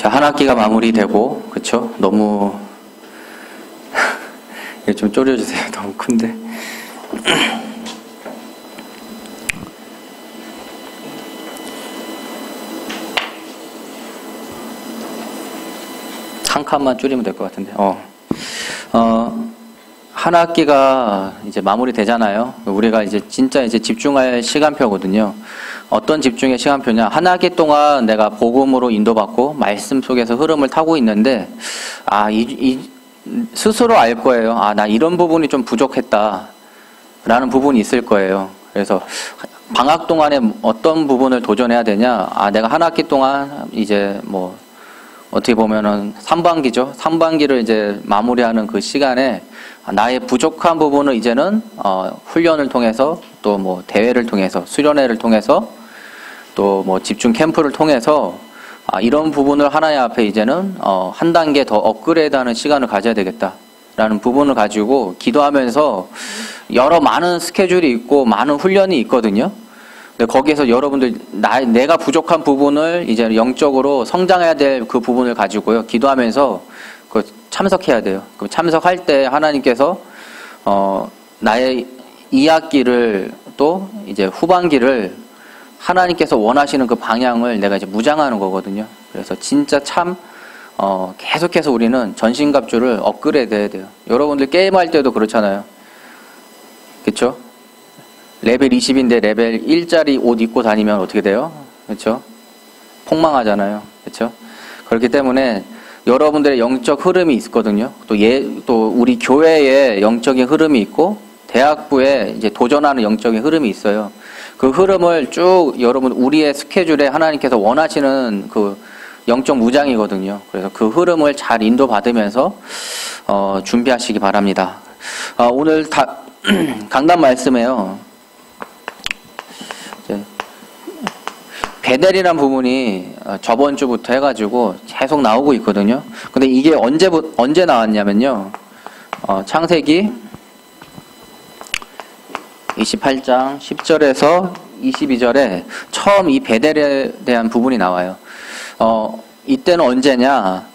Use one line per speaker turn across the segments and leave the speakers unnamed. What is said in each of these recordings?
자, 한 학기가 마무리되고, 그쵸? 너무, 이거 좀 졸여주세요. 너무 큰데. 한 칸만 줄이면 될 것 같은데. 한 학기가 이제 마무리되잖아요. 우리가 이제 진짜 이제 집중할 시간표거든요. 어떤 집중의 시간표냐? 한 학기 동안 내가 복음으로 인도받고 말씀 속에서 흐름을 타고 있는데, 스스로 알 거예요. 나 이런 부분이 좀 부족했다. 라는 부분이 있을 거예요. 그래서 방학 동안에 어떤 부분을 도전해야 되냐? 내가 한 학기 동안 이제 뭐 어떻게 보면은 3반기죠. 3반기를 이제 마무리하는 그 시간에 나의 부족한 부분을 이제는 훈련을 통해서 또 뭐 대회를 통해서 수련회를 통해서 또 뭐 집중 캠프를 통해서 이런 부분을 하나님 앞에 이제는 한 단계 더 업그레이드하는 시간을 가져야 되겠다라는 부분을 가지고 기도하면서 여러 많은 스케줄이 있고 많은 훈련이 있거든요. 근데 거기에서 여러분들 내가 부족한 부분을 이제 영적으로 성장해야 될 그 부분을 가지고요 기도하면서 그 참석해야 돼요. 그 참석할 때 하나님께서 나의 2학기를 또 이제 후반기를 하나님께서 원하시는 그 방향을 내가 이제 무장하는 거거든요. 그래서 진짜 참 계속해서 우리는 전신갑주를 업그레이드해야 돼요. 여러분들 게임할 때도 그렇잖아요. 그렇죠? 레벨 20인데 레벨 1짜리 옷 입고 다니면 어떻게 돼요? 그렇죠? 폭망하잖아요. 그렇죠? 그렇기 때문에 여러분들의 영적 흐름이 있거든요. 또 우리 교회에 영적인 흐름이 있고 대학부에 이제 도전하는 영적인 흐름이 있어요. 그 흐름을 쭉 여러분 우리의 스케줄에 하나님께서 원하시는 그 영적 무장이거든요. 그래서 그 흐름을 잘 인도받으면서 준비하시기 바랍니다. 오늘 강단 말씀에요. 베델이라는 부분이 저번 주부터 해가지고 계속 나오고 있거든요. 근데 이게 언제 나왔냐면요. 창세기 28장 10절에서 22절에 처음 이 베델에 대한 부분이 나와요. 이때는 언제냐?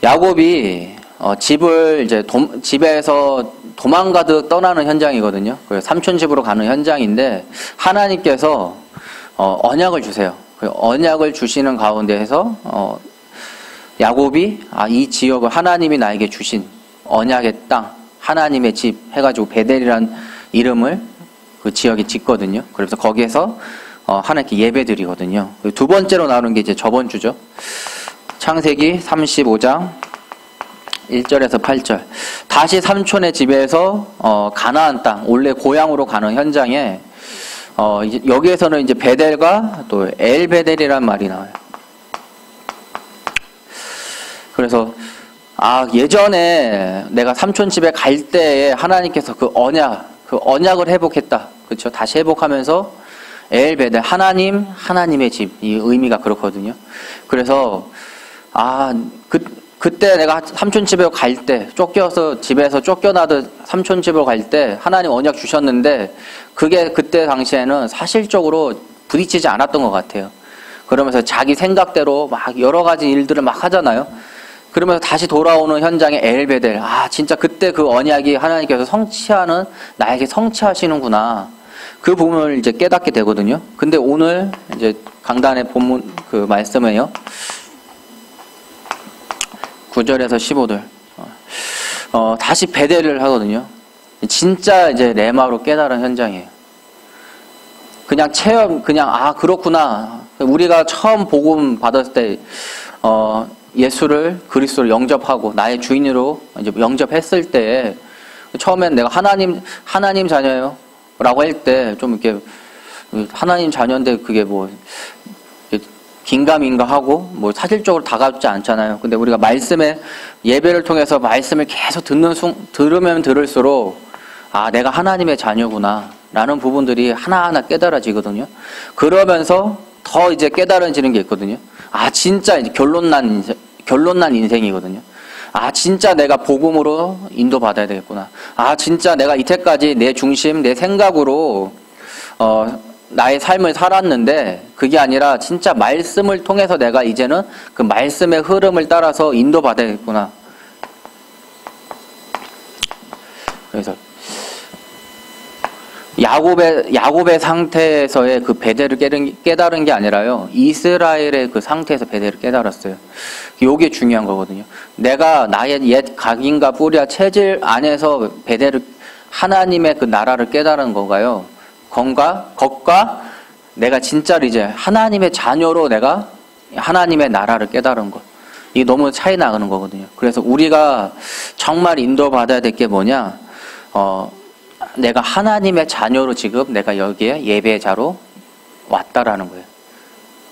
야곱이 집을 이제 집에서 도망가듯 떠나는 현장이거든요. 삼촌 집으로 가는 현장인데 하나님께서 언약을 주세요. 언약을 주시는 가운데에서 야곱이 이 지역을 하나님이 나에게 주신 언약의 땅, 하나님의 집 해가지고 베델이란 이름을 그 지역에 짓거든요. 그래서 거기에서 하나님께 예배드리거든요. 두 번째로 나오는 게 이제 저번 주죠. 창세기 35장 1절에서 8절. 다시 삼촌의 집에서 가나안 땅, 원래 고향으로 가는 현장에 이제 여기에서는 이제 베델과 또 엘베델이란 말이 나와요. 그래서 예전에 내가 삼촌 집에 갈 때에 하나님께서 그 언약을 회복했다. 그렇죠? 다시 회복하면서 엘베델 하나님의 집, 이 의미가 그렇거든요. 그래서 그때 내가 삼촌 집에 갈 때 집에서 쫓겨나듯 삼촌 집으로 갈 때 하나님 언약 주셨는데 그게 그때 당시에는 사실적으로 부딪히지 않았던 것 같아요. 그러면서 자기 생각대로 막 여러 가지 일들을 막 하잖아요. 그러면서 다시 돌아오는 현장에 엘베델. 진짜 그때 그 언약이 하나님께서 나에게 성취하시는구나. 그 부분을 이제 깨닫게 되거든요. 근데 오늘 이제 강단의 본문 그 말씀에요. 9절에서 15절. 다시 베델을 하거든요. 진짜 이제 레마로 깨달은 현장이에요. 그냥 그렇구나. 우리가 처음 복음 받았을 때, 예수를 그리스도를 영접하고 나의 주인으로 이제 영접했을 때 처음엔 내가 하나님 자녀예요 라고 할 때 좀 이렇게 하나님 자녀인데 그게 뭐 긴가민가 하고 뭐 사실적으로 다가오지 않잖아요. 근데 우리가 예배를 통해서 말씀을 계속 들으면 들을수록 내가 하나님의 자녀구나 라는 부분들이 하나하나 깨달아지거든요. 그러면서 더 이제 깨달아지는 게 있거든요. 진짜 이제 결론난 인생이거든요. 진짜 내가 복음으로 인도받아야 되겠구나. 진짜 내가 이때까지 내 중심, 내 생각으로 나의 삶을 살았는데 그게 아니라 진짜 말씀을 통해서 내가 이제는 그 말씀의 흐름을 따라서 인도받아야겠구나. 그래서 야곱의 상태에서의 그 베델을 깨달은 게 아니라요, 이스라엘의 그 상태에서 베델을 깨달았어요. 이게 중요한 거거든요. 내가 나의 옛 각인과 뿌리와 체질 안에서 베델을, 하나님의 그 나라를 깨달은 건가요? 것과 내가 진짜로 이제 하나님의 자녀로 내가 하나님의 나라를 깨달은 것. 이게 너무 차이 나가는 거거든요. 그래서 우리가 정말 인도받아야 될 게 뭐냐? 내가 하나님의 자녀로 지금 내가 여기에 예배자로 왔다라는 거예요.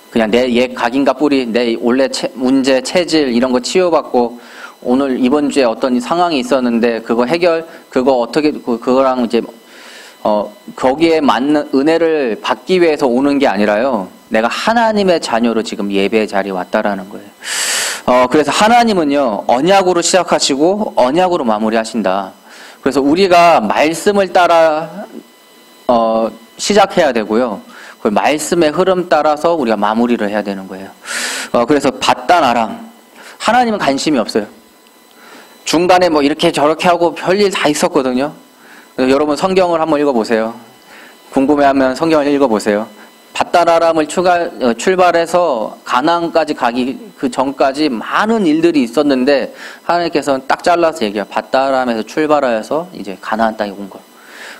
그냥 내 옛 각인과 뿌리, 내 원래 문제, 체질 이런 거 치유받고 오늘 이번 주에 어떤 상황이 있었는데 그거 어떻게 그거랑 이제 거기에 맞는 은혜를 받기 위해서 오는 게 아니라요, 내가 하나님의 자녀로 지금 예배 자리에 왔다라는 거예요. 그래서 하나님은요, 언약으로 시작하시고 언약으로 마무리하신다. 그래서 우리가 말씀을 따라 시작해야 되고요, 그 말씀의 흐름 따라서 우리가 마무리를 해야 되는 거예요. 그래서 바단 아람, 하나님은 관심이 없어요. 중간에 뭐 이렇게 저렇게 하고 별일 다 있었거든요. 여러분 성경을 한번 읽어보세요. 궁금해하면 성경을 읽어보세요. 바단 아람을 출발해서 가나안까지 가기 그 전까지 많은 일들이 있었는데 하나님께서는 딱 잘라서 얘기해요. 바단 아람에서 출발하여서 이제 가나안 땅에 온 거.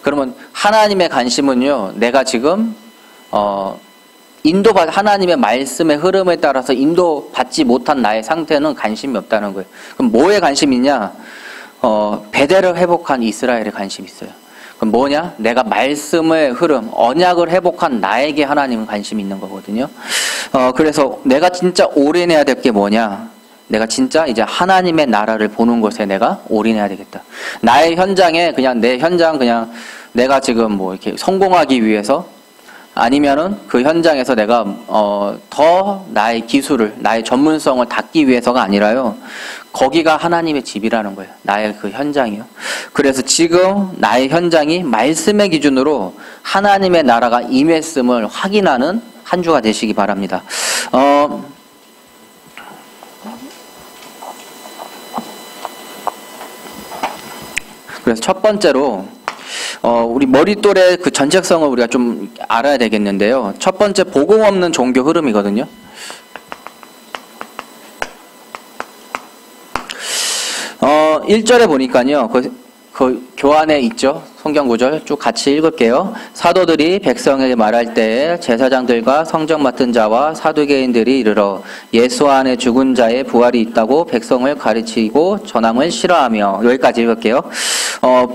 그러면 하나님의 관심은요, 내가 지금 하나님의 말씀의 흐름에 따라서 인도받지 못한 나의 상태는 관심이 없다는 거예요. 그럼 뭐에 관심이 있냐? 베델을 회복한 이스라엘에 관심이 있어요. 그럼 뭐냐? 내가 말씀의 흐름, 언약을 회복한 나에게 하나님은 관심이 있는 거거든요. 그래서 내가 진짜 올인해야 될 게 뭐냐? 내가 진짜 이제 하나님의 나라를 보는 것에 내가 올인해야 되겠다. 나의 현장에 내 현장 내가 지금 뭐 이렇게 성공하기 위해서, 아니면은 그 현장에서 내가 더 나의 기술을, 나의 전문성을 닦기 위해서가 아니라요, 거기가 하나님의 집이라는 거예요. 나의 그 현장이요. 그래서 지금 나의 현장이 말씀의 기준으로 하나님의 나라가 임했음을 확인하는 한 주가 되시기 바랍니다. 그래서 첫 번째로 우리 머릿돌의 그 전책성을 우리가 좀 알아야 되겠는데요. 첫 번째, 복음 없는 종교 흐름이거든요. 어, 1절에 보니까요, 그 교환에 있죠. 성경 구절 쭉 같이 읽을게요. 사도들이 백성에게 말할 때에 제사장들과 성적 맡은 자와 사두개인들이 이르러 예수 안에 죽은 자의 부활이 있다고 백성을 가르치고 전함을 싫어하며, 여기까지 읽을게요.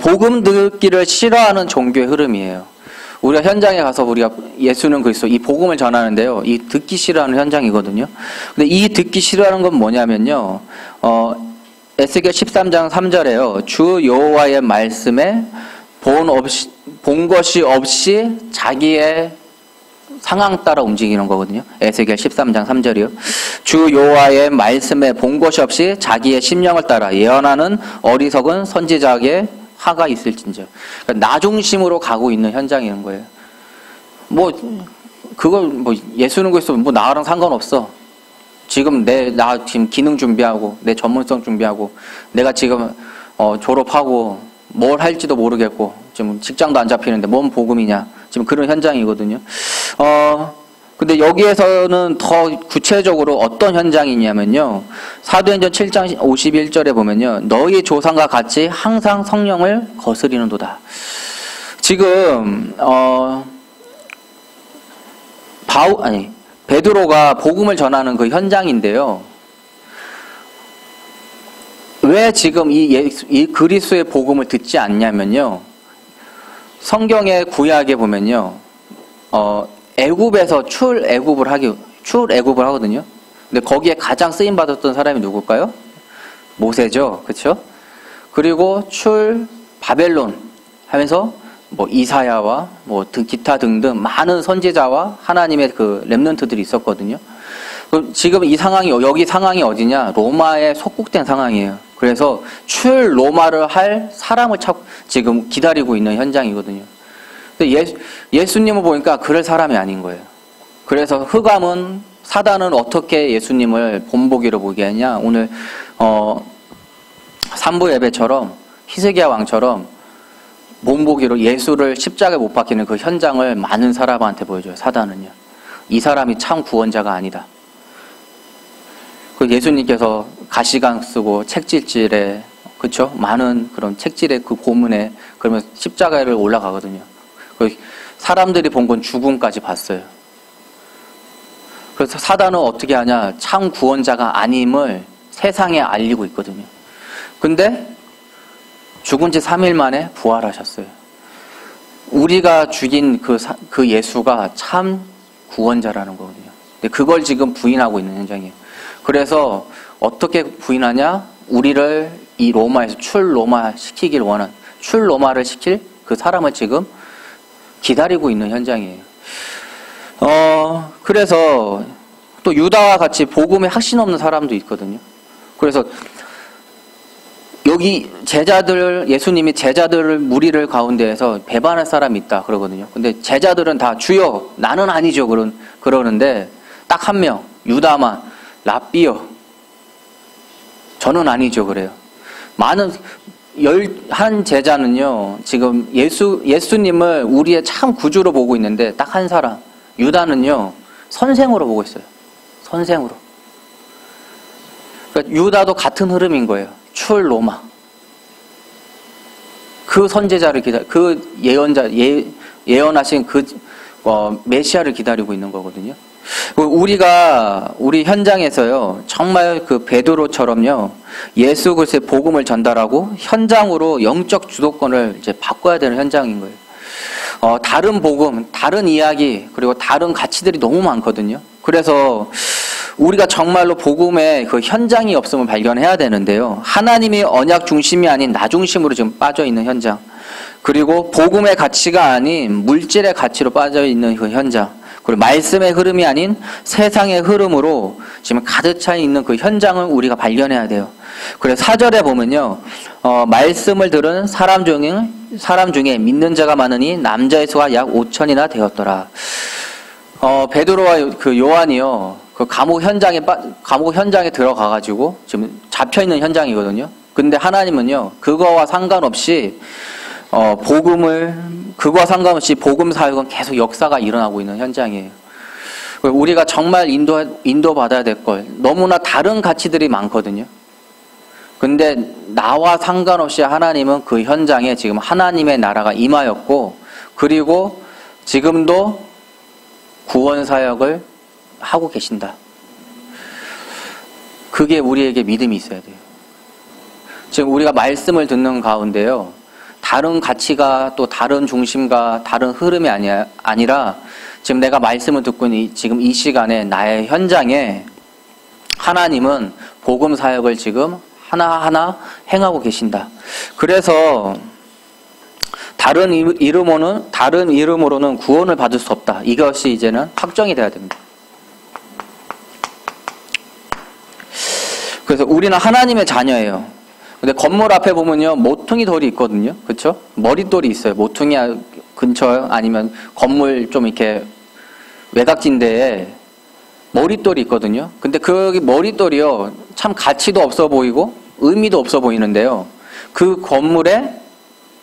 복음 듣기를 싫어하는 종교의 흐름이에요. 우리가 현장에 가서 우리가 예수는 그리스도, 이 복음을 전하는데요, 이 듣기 싫어하는 현장이거든요. 근데 이 듣기 싫어하는 건 뭐냐면요, 에스겔 13장 3절에요. 주 여호와의 말씀에 본 것이 없이 자기의 상황 따라 움직이는 거거든요. 에스겔 13장 3절이요. 주 여호와의 말씀에 본 것이 없이 자기의 심령을 따라 예언하는 어리석은 선지자에게 화가 있을진저. 그러니까 나 중심으로 가고 있는 현장인 거예요. 그걸 예수는 그리스도 나랑 상관없어. 지금 나 지금 기능 준비하고 내 전문성 준비하고 내가 지금 졸업하고 뭘 할지도 모르겠고 지금 직장도 안 잡히는데 뭔 복음이냐, 지금 그런 현장이거든요. 근데 여기에서는 더 구체적으로 어떤 현장이냐면요, 사도행전 7장 51절에 보면요, 너희 조상과 같이 항상 성령을 거스리는도다. 지금 베드로가 복음을 전하는 그 현장인데요, 왜 지금 이 그리스도의 복음을 듣지 않냐면요, 성경의 구약에 보면요, 애굽에서 출애굽을 하거든요. 근데 거기에 가장 쓰임 받았던 사람이 누굴까요? 모세죠, 그렇죠? 그리고 바벨론 하면서 이사야와 기타 등등 많은 선지자와 하나님의 그 렘넌트들이 있었거든요. 지금 여기 상황이 어디냐? 로마에 속국된 상황이에요. 그래서 로마를 할 사람을 지금 기다리고 있는 현장이거든요. 근데 예수님을 보니까 그럴 사람이 아닌 거예요. 그래서 흑암은, 사단은 어떻게 예수님을 본보기로 보게 하냐. 오늘 산부 예배처럼 히스기야 왕처럼 본보기로 예수를 십자가에 못 박히는 그 현장을 많은 사람한테 보여줘요. 사단은요. 이 사람이 참 구원자가 아니다. 그 예수님께서 가시관 쓰고 책질질에, 그쵸? 많은 그런 책질의 그 고문에, 그러면 십자가를 올라가거든요. 그 사람들이 본 건 죽음까지 봤어요. 그래서 사단은 어떻게 하냐? 참 구원자가 아님을 세상에 알리고 있거든요. 근데 죽은 지 3일 만에 부활하셨어요. 우리가 죽인 그 예수가 참 구원자라는 거거든요. 근데 그걸 지금 부인하고 있는 현장이에요. 그래서 어떻게 부인하냐? 우리를 이 로마에서 출로마 시키길 원한, 출로마를 시킬 그 사람을 지금 기다리고 있는 현장이에요. 그래서 또 유다와 같이 복음에 확신 없는 사람도 있거든요. 그래서 여기 예수님이 제자들을 무리를 가운데에서 배반할 사람이 있다 그러거든요. 근데 제자들은 다 주여 나는 아니죠 그러는데 딱 한 명, 유다만 라삐요 저는 아니죠 그래요. 많은 11 제자는요 지금 예수님을 우리의 참 구주로 보고 있는데 딱 한 사람 유다는요 선생으로 보고 있어요. 선생으로. 그러니까 유다도 같은 흐름인 거예요. 출로마. 그 선제자를 그 예언하신 메시아를 기다리고 있는 거거든요. 우리 현장에서요, 정말 그 베드로처럼요, 예수 그리스도의 복음을 전달하고 현장으로 영적 주도권을 이제 바꿔야 되는 현장인 거예요. 다른 복음, 다른 이야기, 그리고 다른 가치들이 너무 많거든요. 그래서 우리가 정말로 복음의 그 현장이 없음을 발견해야 되는데요. 하나님이 언약 중심이 아닌 나 중심으로 지금 빠져 있는 현장. 그리고 복음의 가치가 아닌 물질의 가치로 빠져 있는 그 현장. 그리고 말씀의 흐름이 아닌 세상의 흐름으로 지금 가득 차 있는 그 현장을 우리가 발견해야 돼요. 그래서 4절에 보면요. 말씀을 들은 사람 중에 믿는 자가 많으니 남자의 수가 약 5천이나 되었더라. 베드로와 그 요한이요. 그 감옥 현장에 들어가가지고 지금 잡혀있는 현장이거든요. 근데 하나님은요, 그거와 상관없이, 그거와 상관없이 복음 사역은 계속 역사가 일어나고 있는 현장이에요. 우리가 정말 인도받아야 될 걸, 너무나 다른 가치들이 많거든요. 근데 나와 상관없이 하나님은 그 현장에 지금 하나님의 나라가 임하였고, 그리고 지금도 구원 사역을 하고 계신다. 그게 우리에게 믿음이 있어야 돼요. 지금 우리가 말씀을 듣는 가운데요, 다른 가치가 또 다른 중심과 다른 흐름이 아니라 지금 내가 말씀을 듣고 있는 지금 이 시간에 나의 현장에 하나님은 복음 사역을 지금 하나하나 행하고 계신다. 그래서 다른 이름으로는 구원을 받을 수 없다. 이것이 이제는 확정이 돼야 됩니다. 그래서 우리는 하나님의 자녀예요. 근데 건물 앞에 보면요, 모퉁이 돌이 있거든요. 그렇죠? 머릿돌이 있어요. 모퉁이 근처 아니면 건물 좀 이렇게 외곽진 데에 머릿돌이 있거든요. 근데 그 머릿돌이요, 참 가치도 없어 보이고 의미도 없어 보이는데요. 그 건물의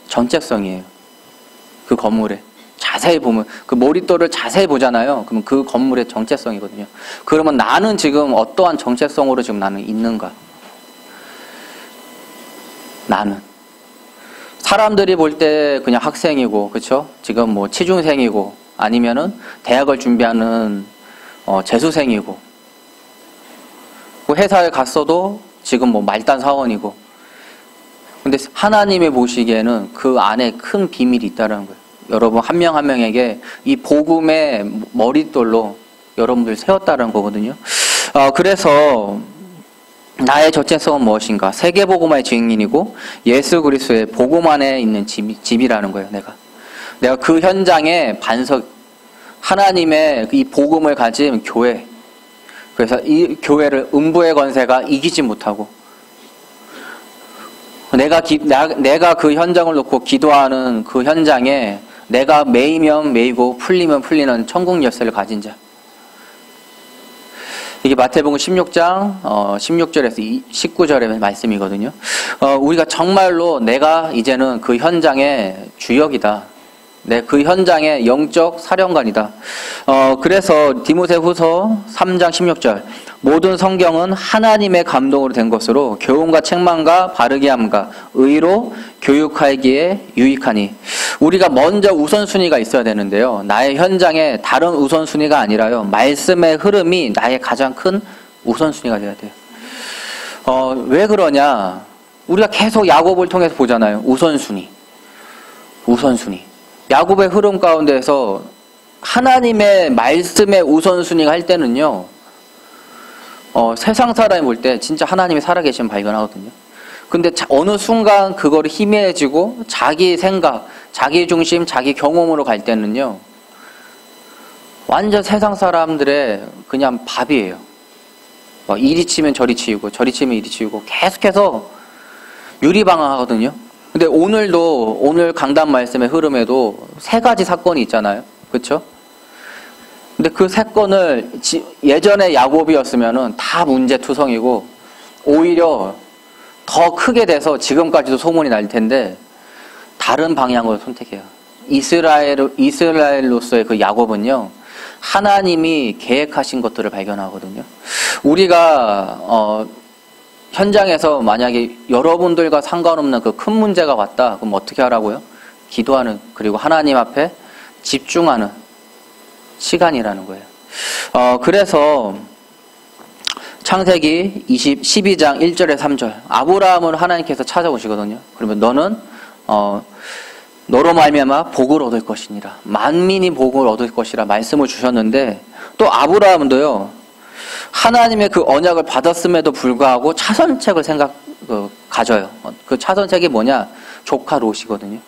정체성이에요. 그 건물에 자세히 보면 그 머릿돌을 자세히 보잖아요. 그러면 그 건물의 정체성이거든요. 그러면 나는 지금 어떠한 정체성으로 지금 나는 있는가? 나는 사람들이 볼 때 그냥 학생이고, 그렇죠? 지금 뭐 취중생이고, 아니면은 대학을 준비하는 재수생이고, 회사에 갔어도 지금 뭐 말단 사원이고. 근데 하나님이 보시기에는 그 안에 큰 비밀이 있다는 거예요. 여러분 한 명 한 명에게 이 복음의 머릿돌로 여러분들 세웠다는 거거든요. 그래서 나의 정체성은 무엇인가? 세계복음화의 증인이고 예수 그리스도의 복음 안에 있는 집이라는 거예요. 내가 그 현장의 반석, 하나님의 이 복음을 가진 교회. 그래서 이 교회를 음부의 권세가 이기지 못하고, 내가 그 현장을 놓고 기도하는 그 현장에 내가 매이면 매이고 풀리면 풀리는 천국 열쇠를 가진 자. 이게 마태복음 16장 16절에서 19절의 말씀이거든요. 우리가 정말로 내가 이제는 그 현장의 주역이다. 그 현장의 영적 사령관이다. 그래서 디모데후서 3장 16절 모든 성경은 하나님의 감동으로 된 것으로 교훈과 책망과 바르게 함과 의로 교육하기에 유익하니. 우리가 먼저 우선순위가 있어야 되는데요. 나의 현장에 다른 우선순위가 아니라요. 말씀의 흐름이 나의 가장 큰 우선순위가 돼야 돼요. 왜 그러냐? 우리가 계속 야곱을 통해서 보잖아요. 우선순위. 야곱의 흐름 가운데서 하나님의 말씀의 우선순위가 할 때는요. 세상 사람이 볼 때 진짜 하나님이 살아계시면 발견하거든요. 근데 어느 순간 그거를 희미해지고 자기 생각, 자기 중심, 자기 경험으로 갈 때는요. 완전 세상 사람들의 그냥 밥이에요. 이리 치면 저리 치우고 저리 치면 이리 치우고 계속해서 유리방황하거든요. 근데 오늘 강단 말씀의 흐름에도 세 가지 사건이 있잖아요. 그렇죠? 근데 그 사건을 예전에 야곱이었으면은 다 문제투성이고 오히려 더 크게 돼서 지금까지도 소문이 날 텐데 다른 방향으로 선택해요. 이스라엘로서의 그 야곱은요. 하나님이 계획하신 것들을 발견하거든요. 우리가 현장에서 만약에 여러분들과 상관없는 그 큰 문제가 왔다. 그럼 어떻게 하라고요? 기도하는, 그리고 하나님 앞에 집중하는 시간이라는 거예요. 그래서 창세기 12장 1절에 3절 아브라함을 하나님께서 찾아오시거든요. 그러면 너는 너로 말미암아 복을 얻을 것이니라. 만민이 복을 얻을 것이라 말씀을 주셨는데 또 아브라함도요. 하나님의 그 언약을 받았음에도 불구하고 차선책을 가져요. 그 차선책이 뭐냐? 조카 롯이거든요.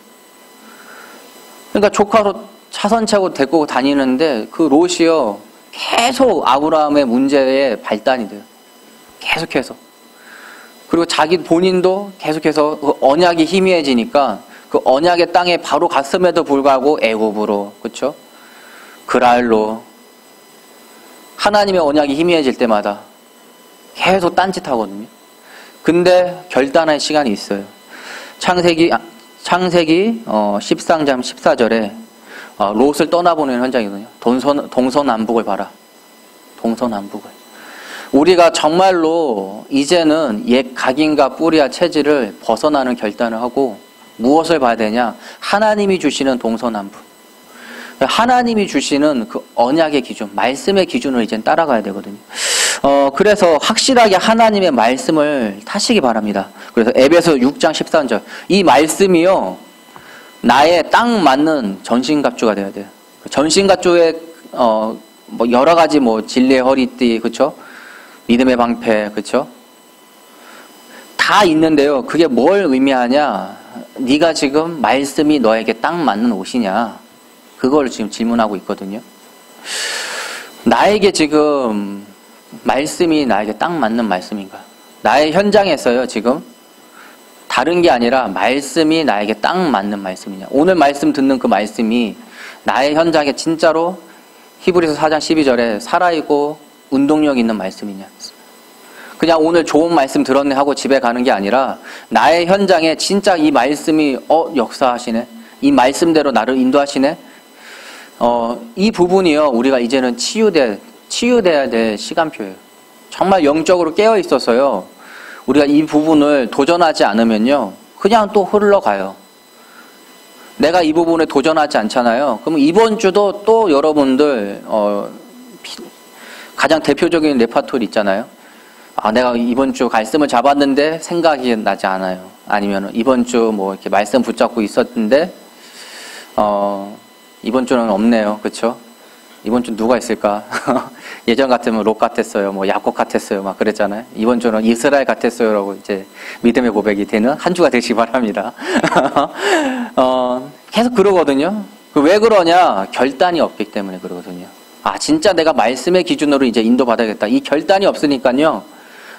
그러니까 조카 롯 차선책으로 데리고 다니는데 그 롯이요. 계속 아브라함의 문제에 발단이 돼요. 계속해서. 그리고 자기 본인도 계속해서 그 언약이 희미해지니까 그 언약의 땅에 바로 갔음에도 불구하고 애굽으로, 그렇죠? 그랄로 하나님의 언약이 희미해질 때마다 계속 딴짓하거든요. 근데 결단할 시간이 있어요. 창세기 13장 14절에 롯을 떠나보내는 현장이거든요. 동서남북을 봐라. 동서남북을. 우리가 정말로 이제는 옛 각인과 뿌리와 체질을 벗어나는 결단을 하고 무엇을 봐야 되냐? 하나님이 주시는 동서남북. 하나님이 주시는 그 언약의 기준, 말씀의 기준을 이제 따라가야 되거든요. 그래서 확실하게 하나님의 말씀을 타시기 바랍니다. 그래서 에베소 6장 13절. 이 말씀이요, 나의 딱 맞는 전신갑주가 돼야 돼요. 전신갑주에, 여러 가지 진리의 허리띠, 그쵸? 믿음의 방패, 그쵸? 다 있는데요. 그게 뭘 의미하냐? 네가 지금 말씀이 너에게 딱 맞는 옷이냐? 그걸 지금 질문하고 있거든요. 나에게 지금 말씀이 나에게 딱 맞는 말씀인가? 나의 현장에서요, 지금 다른 게 아니라 말씀이 나에게 딱 맞는 말씀이냐? 오늘 말씀 듣는 그 말씀이 나의 현장에 진짜로 히브리서 4장 12절에 살아있고 운동력 있는 말씀이냐? 그냥 오늘 좋은 말씀 들었네 하고 집에 가는 게 아니라 나의 현장에 진짜 이 말씀이 역사하시네? 이 말씀대로 나를 인도하시네? 이 부분이요, 우리가 이제는 치유돼야 될 시간표예요. 정말 영적으로 깨어 있어서요, 우리가 이 부분을 도전하지 않으면요, 그냥 또 흘러가요. 내가 이 부분에 도전하지 않잖아요. 그러면 이번 주도 또 여러분들, 가장 대표적인 레파토리 있잖아요. 내가 이번 주 말씀을 잡았는데 생각이 나지 않아요. 아니면 이번 주 이렇게 말씀 붙잡고 있었는데, 이번 주는 없네요. 그쵸? 이번 주 누가 있을까? 예전 같으면 롯 같았어요. 야곱 같았어요. 막 그랬잖아요. 이번 주는 이스라엘 같았어요. 라고 이제 믿음의 고백이 되는 한 주가 되시기 바랍니다. 계속 그러거든요. 왜 그러냐? 결단이 없기 때문에 그러거든요. 진짜 내가 말씀의 기준으로 이제 인도받아야겠다. 이 결단이 없으니까요.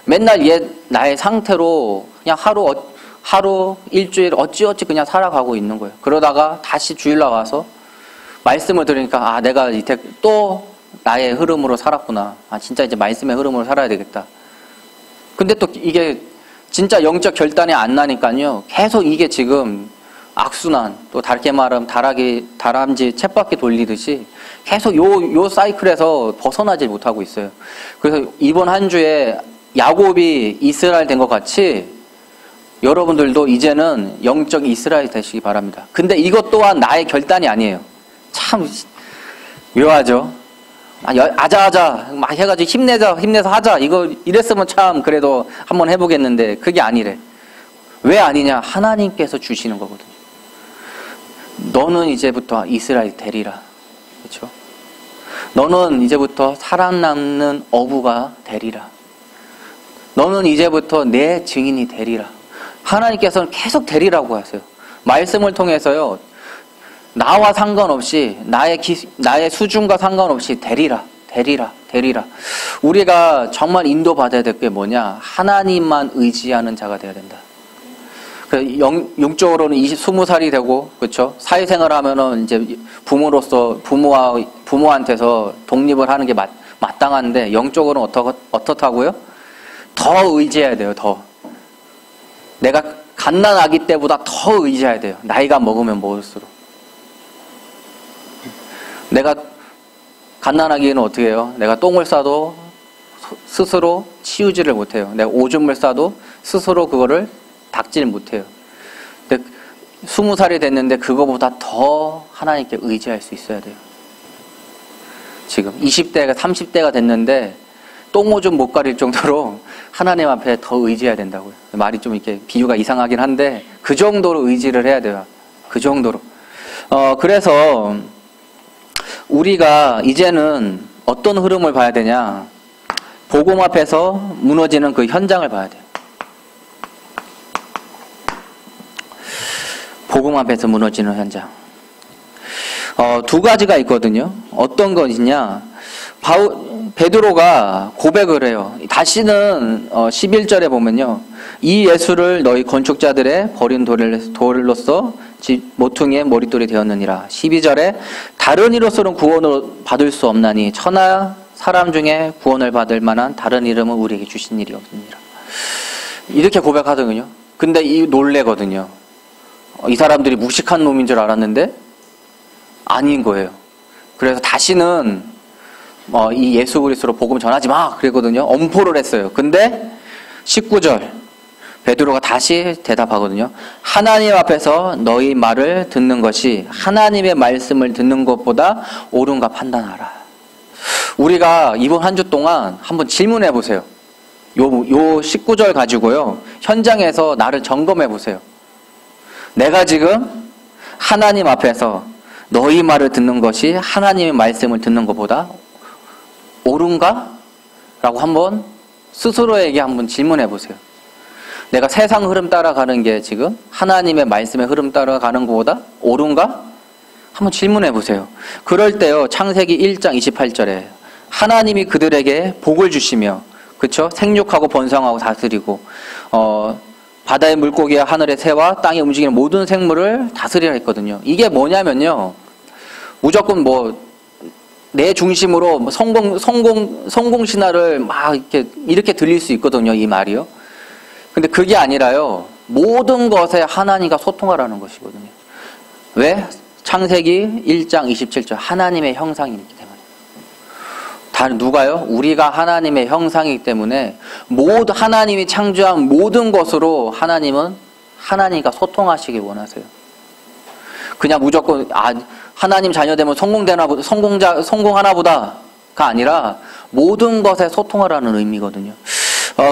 맨날 나의 상태로 그냥 하루 하루, 일주일 어찌어찌 그냥 살아가고 있는 거예요. 그러다가 다시 주일날 와서 말씀을 들으니까 아, 내가 이때 또 나의 흐름으로 살았구나. 아, 진짜 이제 말씀의 흐름으로 살아야 되겠다. 근데 또 이게 진짜 영적 결단이 안 나니까요. 계속 이게 지금 악순환, 또 다르게 말하면 다람쥐 쳇바퀴 돌리듯이 계속 요 사이클에서 벗어나지 못하고 있어요. 그래서 이번 한 주에 야곱이 이스라엘 된 것 같이 여러분들도 이제는 영적 이스라엘 되시기 바랍니다. 근데 이것 또한 나의 결단이 아니에요. 참 묘하죠. 아자아자 막 해가지고 힘내서 하자. 이랬으면 참 그래도 한번 해보겠는데 그게 아니래. 왜 아니냐? 하나님께서 주시는 거거든요. 너는 이제부터 이스라엘 되리라. 그렇죠? 너는 이제부터 살아남는 어부가 되리라. 너는 이제부터 내 증인이 되리라. 하나님께서는 계속 되리라고 하세요. 말씀을 통해서요. 나와 상관없이 나의 수준과 상관없이 되리라. 우리가 정말 인도받아야 될 게 뭐냐? 하나님만 의지하는 자가 되어야 된다. 영적으로는 20살이 되고, 그렇죠? 사회생활 하면은 이제 부모한테서 독립을 하는 게 마땅한데, 영적으로는 어떻다고요? 더 의지해야 돼요, 더. 내가 갓난아기 때보다 더 의지해야 돼요. 나이가 먹으면 먹을수록. 내가 갓난아기는 어떻게 해요? 내가 똥을 싸도 스스로 치우지를 못해요. 내가 오줌을 싸도 스스로 그거를 닦지를 못해요. 근데 20살이 됐는데 그거보다 더 하나님께 의지할 수 있어야 돼요. 지금 20대가 30대가 됐는데 똥오줌 못 가릴 정도로 하나님 앞에 더 의지해야 된다고요. 말이 좀 이렇게 비유가 이상하긴 한데 그 정도로 의지를 해야 돼요. 그 정도로. 그래서 우리가 이제는 어떤 흐름을 봐야 되냐? 복음 앞에서 무너지는 그 현장을 봐야 돼요. 복음 앞에서 무너지는 현장. 두 가지가 있거든요. 어떤 것이냐? 베드로가 고백을 해요. 다시는 11절에 보면요. 이 예수를 너희 건축자들의 버린 돌로서 모퉁이의 머릿돌이 되었느니라. 12절에 다른 이로서는 구원을 받을 수 없나니 천하 사람 중에 구원을 받을 만한 다른 이름은 우리에게 주신 일이 없느니라. 이렇게 고백하더군요. 근데 이 놀래거든요. 이 사람들이 무식한 놈인 줄 알았는데 아닌 거예요. 그래서 다시는 이 예수 그리스도로 복음 전하지 마 그랬거든요. 엄포를 했어요. 근데 19절 베드로가 다시 대답하거든요. 하나님 앞에서 너희 말을 듣는 것이 하나님의 말씀을 듣는 것보다 옳은가 판단하라. 우리가 이번 한 주 동안 한번 질문해 보세요. 요 19절 가지고요. 현장에서 나를 점검해 보세요. 내가 지금 하나님 앞에서 너희 말을 듣는 것이 하나님의 말씀을 듣는 것보다 옳은가? 라고 한번 스스로에게 한번 질문해 보세요. 내가 세상 흐름 따라가는 게 지금 하나님의 말씀의 흐름 따라가는 것보다 옳은가? 한번 질문해 보세요. 그럴 때요. 창세기 1장 28절에 하나님이 그들에게 복을 주시며 그렇죠? 생육하고 번성하고 다스리고 바다의 물고기와 하늘의 새와 땅에 움직이는 모든 생물을 다스리라 했거든요. 이게 뭐냐면요. 무조건 내 중심으로 성공 신화를 막 이렇게 들릴 수 있거든요. 이 말이요. 근데 그게 아니라요. 모든 것에 하나님과 소통하라는 것이거든요. 왜? 창세기 1장 27절 하나님의 형상이기 때문에. 다른 누가요? 우리가 하나님의 형상이기 때문에 하나님이 창조한 모든 것으로 하나님은 하나님과 소통하시길 원하세요. 그냥 무조건 하나님 자녀 되면 성공하나 보다가 아니라 모든 것에 소통하라는 의미거든요.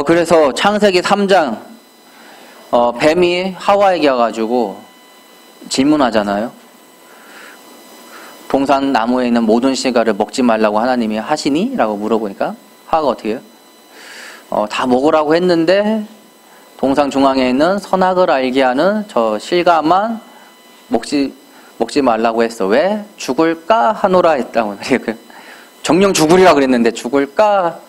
그래서 창세기 3장 뱀이 하와에게 와가지고 질문하잖아요. 동산 나무에 있는 모든 씨가를 먹지 말라고 하나님이 하시니? 라고 물어보니까 하와가 어떻게 해요? 다 먹으라고 했는데 동상 중앙에 있는 선악을 알게 하는 저 실과만 먹지 말라고 했어. 왜? 죽을까 하노라 했다고. 정령 죽으리라 그랬는데 죽을까?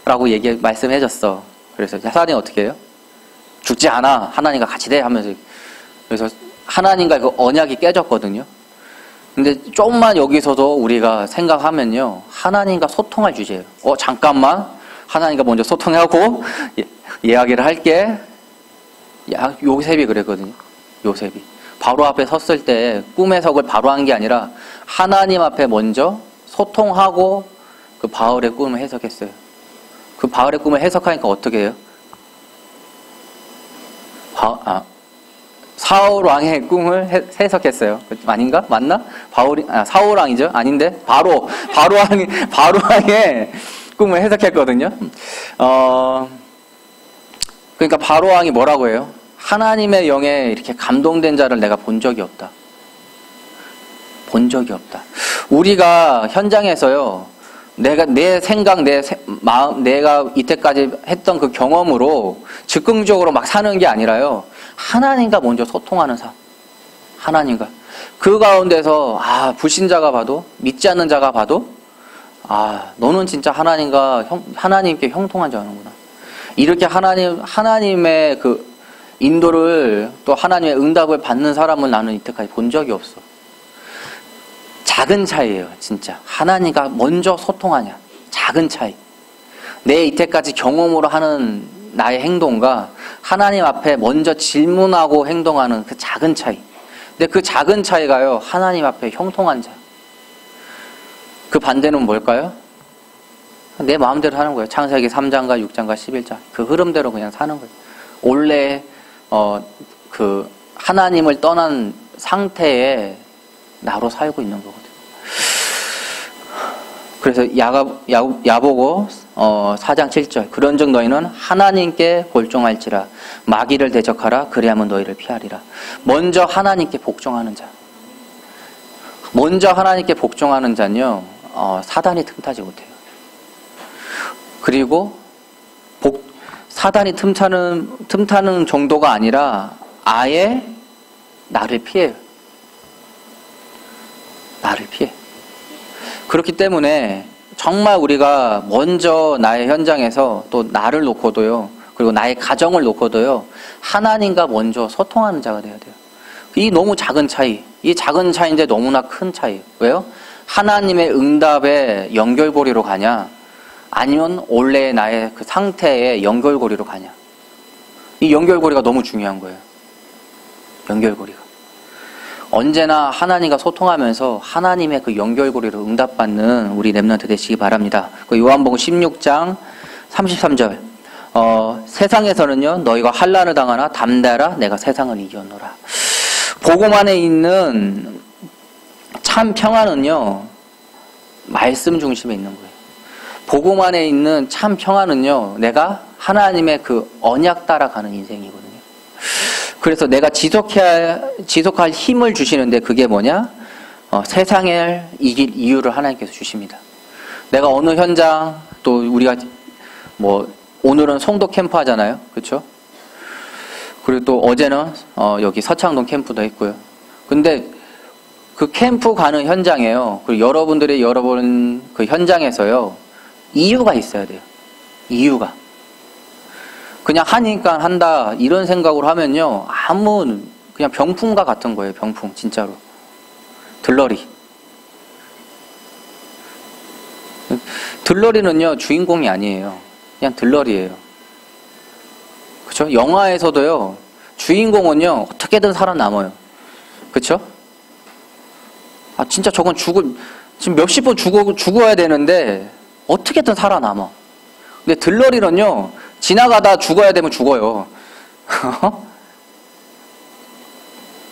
라고 말씀해줬어. 그래서 사단이 어떻게 해요? 죽지 않아. 하나님과 같이 돼 하면서. 그래서 하나님과 그 언약이 깨졌거든요. 근데 조금만 여기서도 우리가 생각하면요, 하나님과 소통할 주제예요. 잠깐만, 하나님과 먼저 소통하고 이야기를 할게. 요셉이 그랬거든요. 요셉이 바로 앞에 섰을 때 꿈 해석을 바로 한 게 아니라 하나님 앞에 먼저 소통하고 그 바울의 꿈을 해석했어요. 그 바울의 꿈을 해석하니까 어떻게 해요? 사울 왕의 꿈을 해석했어요. 아닌가? 맞나? 사울 왕이죠? 아닌데? 바로 왕의 꿈을 해석했거든요. 그러니까 바로 왕이 뭐라고 해요? 하나님의 영에 이렇게 감동된 자를 내가 본 적이 없다. 본 적이 없다. 우리가 현장에서요, 내 생각, 내 마음, 내가 이때까지 했던 그 경험으로 즉흥적으로 막 사는 게 아니라요, 하나님과 먼저 소통하는 삶. 하나님과. 그 가운데서, 불신자가 봐도, 믿지 않는 자가 봐도, 너는 진짜 하나님께 형통한 자는구나. 이렇게 하나님의 그 인도를, 또 하나님의 응답을 받는 사람은 나는 이때까지 본 적이 없어. 작은 차이예요, 진짜. 하나님과 먼저 소통하냐. 작은 차이. 내 이때까지 경험으로 하는 나의 행동과 하나님 앞에 먼저 질문하고 행동하는 그 작은 차이. 근데 그 작은 차이가요, 하나님 앞에 형통한 자. 그 반대는 뭘까요? 내 마음대로 사는 거예요. 창세기 3장과 6장과 11장. 그 흐름대로 그냥 사는 거예요. 원래, 그, 하나님을 떠난 상태에 나로 살고 있는 거거든요. 그래서 야보고 4장 7절 그런즉 너희는 하나님께 복종할지라 마귀를 대적하라 그리하면 너희를 피하리라. 먼저 하나님께 복종하는 자. 먼저 하나님께 복종하는 자는요, 사단이 틈타지 못해요. 그리고 사단이 틈타는 정도가 아니라 아예 나를 피해요. 나를 피해. 그렇기 때문에 정말 우리가 먼저 나의 현장에서 또 나를 놓고도요, 그리고 나의 가정을 놓고도요, 하나님과 먼저 소통하는 자가 돼야 돼요. 이 너무 작은 차이, 이 작은 차이인데 너무나 큰 차이. 왜요? 하나님의 응답의 연결고리로 가냐, 아니면 원래 나의 그 상태의 연결고리로 가냐. 이 연결고리가 너무 중요한 거예요. 연결고리가. 언제나 하나님과 소통하면서 하나님의 그 연결고리로 응답받는 우리 렘넌트 되시기 바랍니다. 그 요한복음 16장 33절. 세상에서는요, 너희가 환난을 당하나 담대하라 내가 세상을 이겼노라. 복음 안에 있는 참 평안은요, 말씀 중심에 있는 거예요. 복음 안에 있는 참 평안은요, 내가 하나님의 그 언약 따라가는 인생이거든요. 그래서 내가 지속할 힘을 주시는데 그게 뭐냐? 세상을 이길 이유를 하나님께서 주십니다. 내가 어느 현장, 또 우리가 오늘은 송도 캠프 하잖아요. 그렇죠? 그리고 또 어제는 여기 서창동 캠프도 했고요. 근데 그 캠프 가는 현장에요, 그리고 여러분 그 현장에서요, 이유가 있어야 돼요. 이유가. 그냥 하니까 한다 이런 생각으로 하면요, 그냥 병풍과 같은 거예요. 병풍, 진짜로. 들러리. 들러리는요, 주인공이 아니에요. 그냥 들러리예요. 그렇죠? 영화에서도요, 주인공은요, 어떻게든 살아남아요. 그렇죠? 진짜 저건 지금 몇십 번 죽어야 되는데 어떻게든 살아남아. 근데 들러리는요, 지나가다 죽어야 되면 죽어요.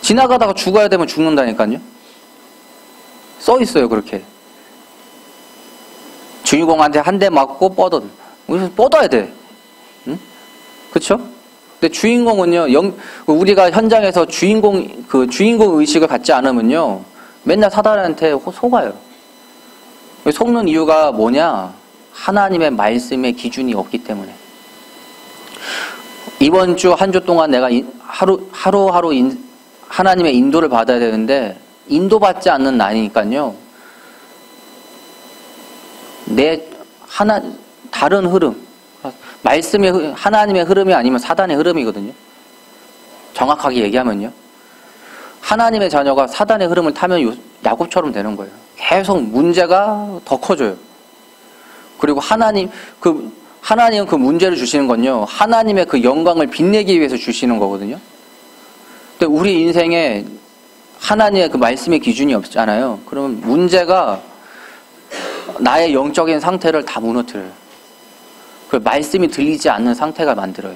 지나가다가 죽어야 되면 죽는다니까요. 써 있어요, 그렇게. 주인공한테 한 대 맞고 뻗어야 돼. 응? 그쵸? 근데 주인공은요, 우리가 현장에서 주인공 의식을 갖지 않으면요, 맨날 사단한테 속아요. 속는 이유가 뭐냐? 하나님의 말씀의 기준이 없기 때문에. 이번 주 한 주 동안 내가 하루하루 하나님의 인도를 받아야 되는데, 인도받지 않는 나니까요, 다른 흐름, 말씀의 하나님의 흐름이 아니면 사단의 흐름이거든요. 정확하게 얘기하면요. 하나님의 자녀가 사단의 흐름을 타면 야곱처럼 되는 거예요. 계속 문제가 더 커져요. 그리고 하나님은 그 문제를 주시는 건요, 하나님의 그 영광을 빛내기 위해서 주시는 거거든요. 근데 우리 인생에 하나님의 그 말씀의 기준이 없잖아요. 그러면 문제가 나의 영적인 상태를 다 무너뜨려요. 그 말씀이 들리지 않는 상태가 만들어요.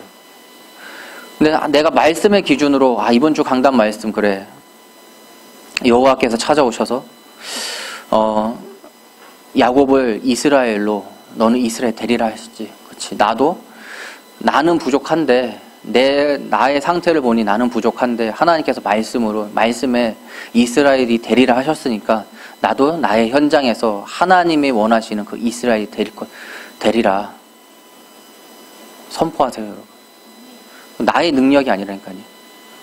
근데 내가 말씀의 기준으로, 이번 주 강단 말씀, 그래, 여호와께서 찾아오셔서 야곱을 이스라엘로, 너는 이스라엘 되리라 하시지. 그렇지. 나는 부족한데, 나의 상태를 보니 나는 부족한데, 하나님께서 말씀에 이스라엘이 되리라 하셨으니까, 나도 나의 현장에서 하나님이 원하시는 그 이스라엘이 되리라. 선포하세요, 여러분. 나의 능력이 아니라니까요.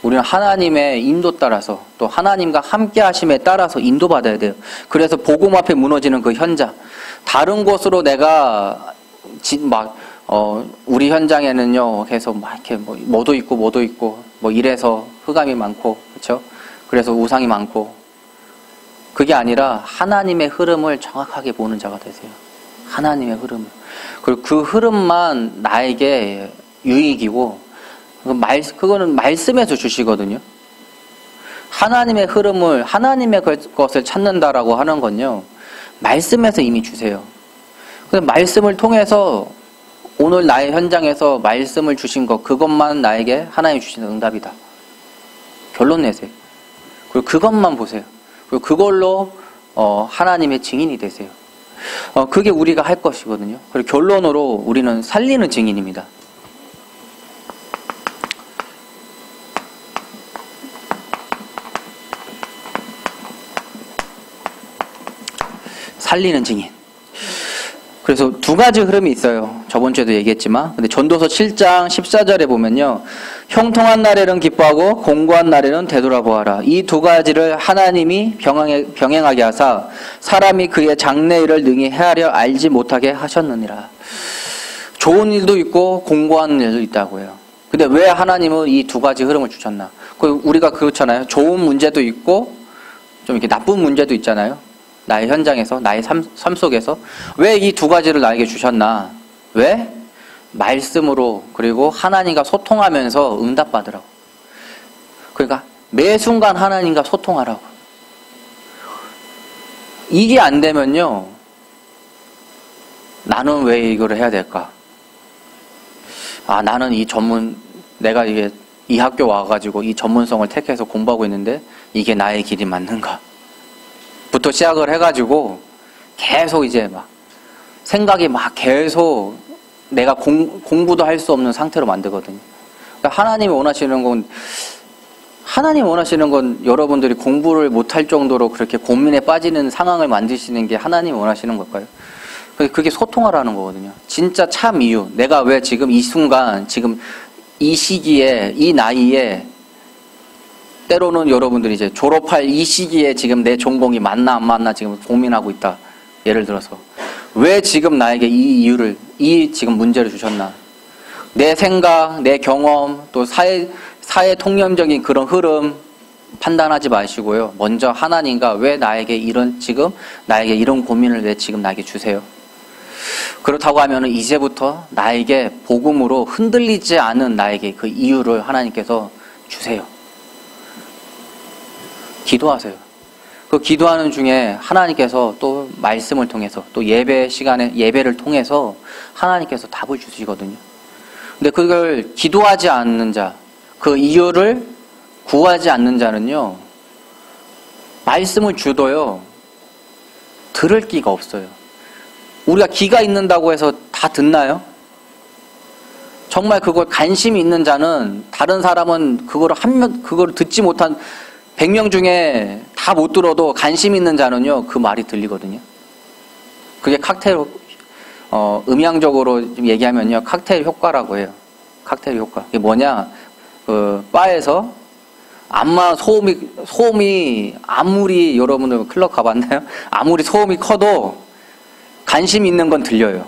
우리는 하나님의 인도 따라서, 또 하나님과 함께 하심에 따라서 인도받아야 돼요. 그래서 복음 앞에 무너지는 그 현장. 다른 곳으로 내가 우리 현장에는요, 계속 막 이렇게 뭐도 있고 이래서 흑암이 많고, 그렇죠? 그래서 우상이 많고, 그게 아니라 하나님의 흐름을 정확하게 보는 자가 되세요. 하나님의 흐름. 그리고 그 흐름만 나에게 유익이고, 그거는 말씀에서 주시거든요. 하나님의 흐름을, 하나님의 것을 찾는다라고 하는 건요, 말씀에서 이미 주세요. 그래서 말씀을 통해서 오늘 나의 현장에서 말씀을 주신 것, 그것만 나에게 하나님 주시는 응답이다. 결론 내세요. 그리고 그것만 보세요. 그리고 그걸로 하나님의 증인이 되세요. 그게 우리가 할 것이거든요. 그리고 결론으로 우리는 살리는 증인입니다. 살리는 증인. 그래서 두 가지 흐름이 있어요. 저번 주에도 얘기했지만, 근데 전도서 7장 14절에 보면요, 형통한 날에는 기뻐하고 공고한 날에는 되돌아보아라. 이 두 가지를 하나님이 병행하게 하사 사람이 그의 장래일을 능히 헤아려 알지 못하게 하셨느니라. 좋은 일도 있고 공고한 일도 있다고요. 근데 왜 하나님은 이 두 가지 흐름을 주셨나? 우리가 그렇잖아요. 좋은 문제도 있고 좀 이렇게 나쁜 문제도 있잖아요. 나의 현장에서, 나의 삶 속에서. 왜 이 두 가지를 나에게 주셨나? 왜? 말씀으로, 그리고 하나님과 소통하면서 응답받으라고. 그러니까 매 순간 하나님과 소통하라고. 이게 안 되면요, 나는 왜 이거를 해야 될까? 나는 내가 이 학교 와가지고 이 전문성을 택해서 공부하고 있는데 이게 나의 길이 맞는가? 부터 시작을 해가지고 계속 이제 생각이 계속 내가 공부도 할 수 없는 상태로 만들거든요. 그러니까 하나님이 원하시는 건 여러분들이 공부를 못할 정도로 그렇게 고민에 빠지는 상황을 만드시는 게 하나님이 원하시는 걸까요? 그게 소통하라는 거거든요. 진짜 참 이유. 내가 왜 지금 이 순간, 지금 이 시기에, 이 나이에, 때로는 여러분들이 이제 졸업할 이 시기에 지금 내 전공이 맞나 안 맞나 지금 고민하고 있다. 예를 들어서. 왜 지금 나에게 이 지금 문제를 주셨나? 내 생각, 내 경험, 또 사회 통념적인 그런 흐름 판단하지 마시고요. 먼저 하나님과 왜 나에게 이런 고민을 왜 지금 나에게 주세요? 그렇다고 하면은 이제부터 나에게 복음으로 흔들리지 않은 나에게 그 이유를 하나님께서 주세요. 기도하세요. 그 기도하는 중에 하나님께서 또 말씀을 통해서, 또 예배를 통해서 하나님께서 답을 주시거든요. 근데 그걸 기도하지 않는 자, 그 이유를 구하지 않는 자는요, 말씀을 주도요, 들을 기가 없어요. 우리가 귀가 있는다고 해서 다 듣나요? 정말 그걸 관심이 있는 자는, 다른 사람은 그거를 듣지 못한 100명 중에 다 못 들어도 관심 있는 자는요, 그 말이 들리거든요. 그게 칵테일, 음향적으로 좀 얘기하면요, 칵테일 효과라고 해요. 칵테일 효과. 이게 뭐냐, 바에서 소음이 아무리, 여러분들 클럽 가봤나요? 아무리 소음이 커도 관심 있는 건 들려요.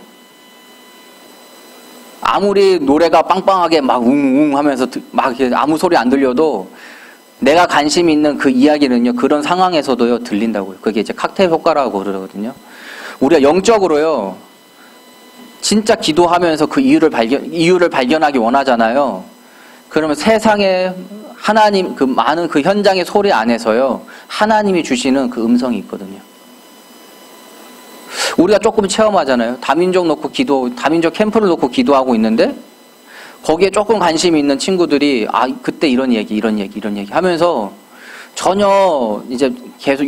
아무리 노래가 빵빵하게 막 웅웅 하면서 막 아무 소리 안 들려도 내가 관심 있는 그 이야기는요, 그런 상황에서도요, 들린다고요. 그게 이제 칵테일 효과라고 그러거든요. 우리가 영적으로요, 진짜 기도하면서 그 이유를 발견하기 원하잖아요. 그러면 세상에 하나님, 그 많은 그 현장의 소리 안에서요, 하나님이 주시는 그 음성이 있거든요. 우리가 조금 체험하잖아요. 다민족 다민족 캠프를 놓고 기도하고 있는데, 거기에 조금 관심이 있는 친구들이, 그때 이런 얘기 하면서 전혀 이제 계속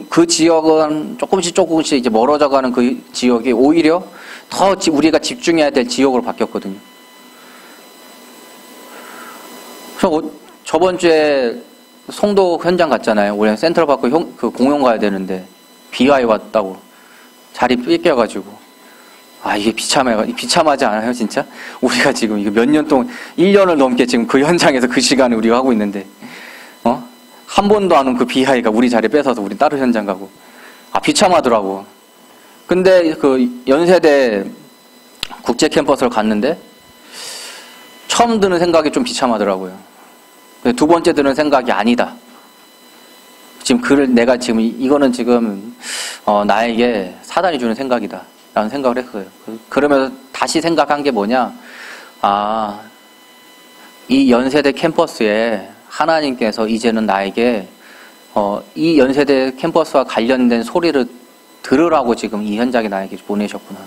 그 지역은 조금씩 이제 멀어져 가는 그 지역이 오히려 더 우리가 집중해야 될 지역으로 바뀌었거든요. 그래서 저번 주에 송도 현장 갔잖아요. 우리 센트럴파크 그 공연 가야 되는데 비와이 왔다고 자리 뺏겨가지고 이게 비참하지 않아요, 진짜? 우리가 지금 이거 몇 년 동안 1년을 넘게 지금 그 현장에서 그 시간에 우리가 하고 있는데 한 번도 안 온 그 비하이가 우리 자리 뺏어서 우리 다른 현장 가고 비참하더라고. 근데 그 연세대 국제 캠퍼스를 갔는데 처음 드는 생각이 좀 비참하더라고요. 두 번째 드는 생각이 아니다. 지금 내가 지금 이거는 지금 나에게 사단이 주는 생각이다 라는 생각을 했어요. 그러면서 다시 생각한 게 뭐냐, 이 연세대 캠퍼스에 하나님께서 이제는 나에게 이 연세대 캠퍼스와 관련된 소리를 들으라고 지금 이 현장에 나에게 보내셨구나.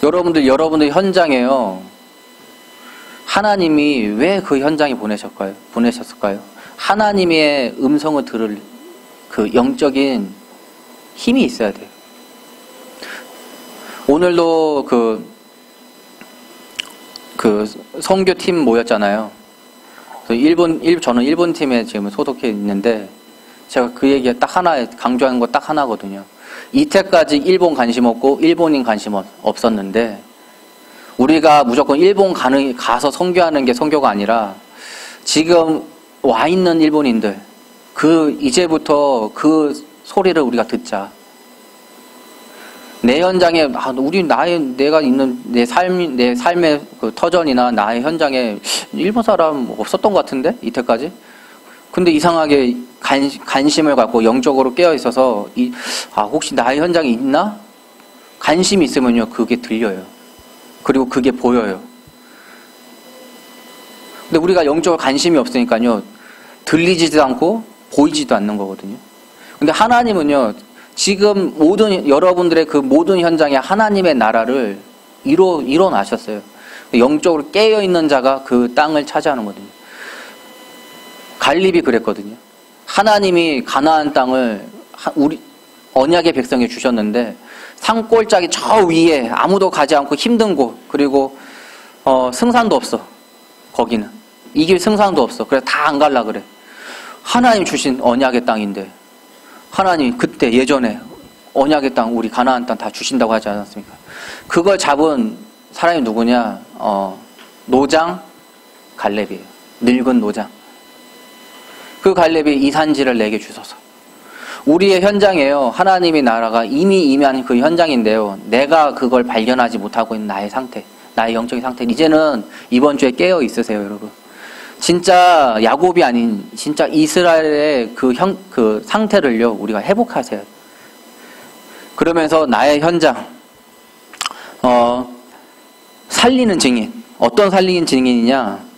여러분들 현장에요, 하나님이 왜 그 현장에 보내셨을까요? 하나님의 음성을 들을 그 영적인 힘이 있어야 돼요. 오늘도 그 선교팀 모였잖아요. 저는 일본 팀에 지금 소속해 있는데, 제가 그 얘기 강조하는 거 딱 하나거든요. 이때까지 일본 관심 없고 일본인 관심 없었는데, 우리가 무조건 일본 가서 선교하는 게 선교가 아니라, 지금 와 있는 일본인들, 이제부터 그 소리를 우리가 듣자. 내 현장에, 내가 있는 내 삶의 그 터전이나 나의 현장에 일본 사람 없었던 것 같은데? 이때까지? 근데 이상하게 관심을 갖고 영적으로 깨어 있어서, 혹시 나의 현장에 있나? 관심이 있으면요, 그게 들려요. 그리고 그게 보여요. 근데 우리가 영적으로 관심이 없으니까요, 들리지도 않고 보이지도 않는 거거든요. 근데 하나님은요, 지금 여러분들의 그 모든 현장에 하나님의 나라를 이뤄나셨어요. 영적으로 깨어있는 자가 그 땅을 차지하는 거거든요. 갈렙이 그랬거든요. 하나님이 가나안 땅을 언약의 백성에 주셨는데, 산골짜기 저 위에 아무도 가지 않고 힘든 곳, 그리고 승산도 없어. 거기는 이길 승산도 없어. 그래서 다 안 갈라 그래. 하나님 주신 언약의 땅인데, 하나님 그때 예전에 언약의 땅, 우리 가나안 땅 다 주신다고 하지 않았습니까? 그걸 잡은 사람이 누구냐? 노장 갈렙이에요. 늙은 노장. 그 갈렙이 이 산지를 내게 주소서. 우리의 현장에요, 하나님의 나라가 이미 임한 그 현장인데요, 내가 그걸 발견하지 못하고 있는 나의 상태, 나의 영적인 상태, 이제는 이번 주에 깨어 있으세요, 여러분. 진짜 야곱이 아닌 진짜 이스라엘의 그 상태를요, 우리가 회복하세요. 그러면서 나의 현장, 살리는 증인. 어떤 살리는 증인이냐?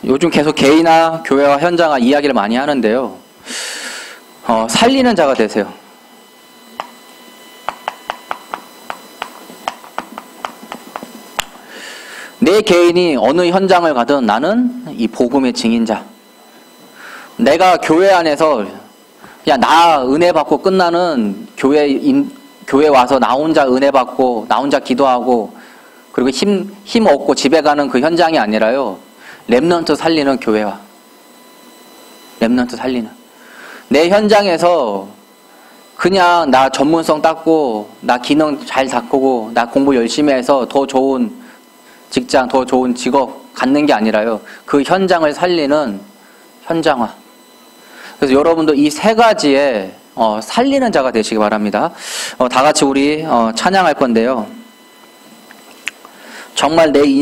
요즘 계속 개인화, 교회와 현장화 이야기를 많이 하는데요. 살리는 자가 되세요. 내 개인이 어느 현장을 가든 나는 이 복음의 증인자. 내가 교회 안에서 그냥 나 은혜 받고 끝나는 교회 와서 나 혼자 은혜 받고 나 혼자 기도하고 그리고 힘 얻고 집에 가는 그 현장이 아니라요, 렘넌트 살리는 교회와 렘넌트 살리는 내 현장에서 그냥 나 전문성 닦고 나 기능 잘 닦고 나 공부 열심히 해서 더 좋은 직장, 더 좋은 직업 갖는 게 아니라요. 그 현장을 살리는 현장화. 그래서 여러분도 이 세 가지에 살리는 자가 되시기 바랍니다. 다 같이 우리 찬양할 건데요. 정말 내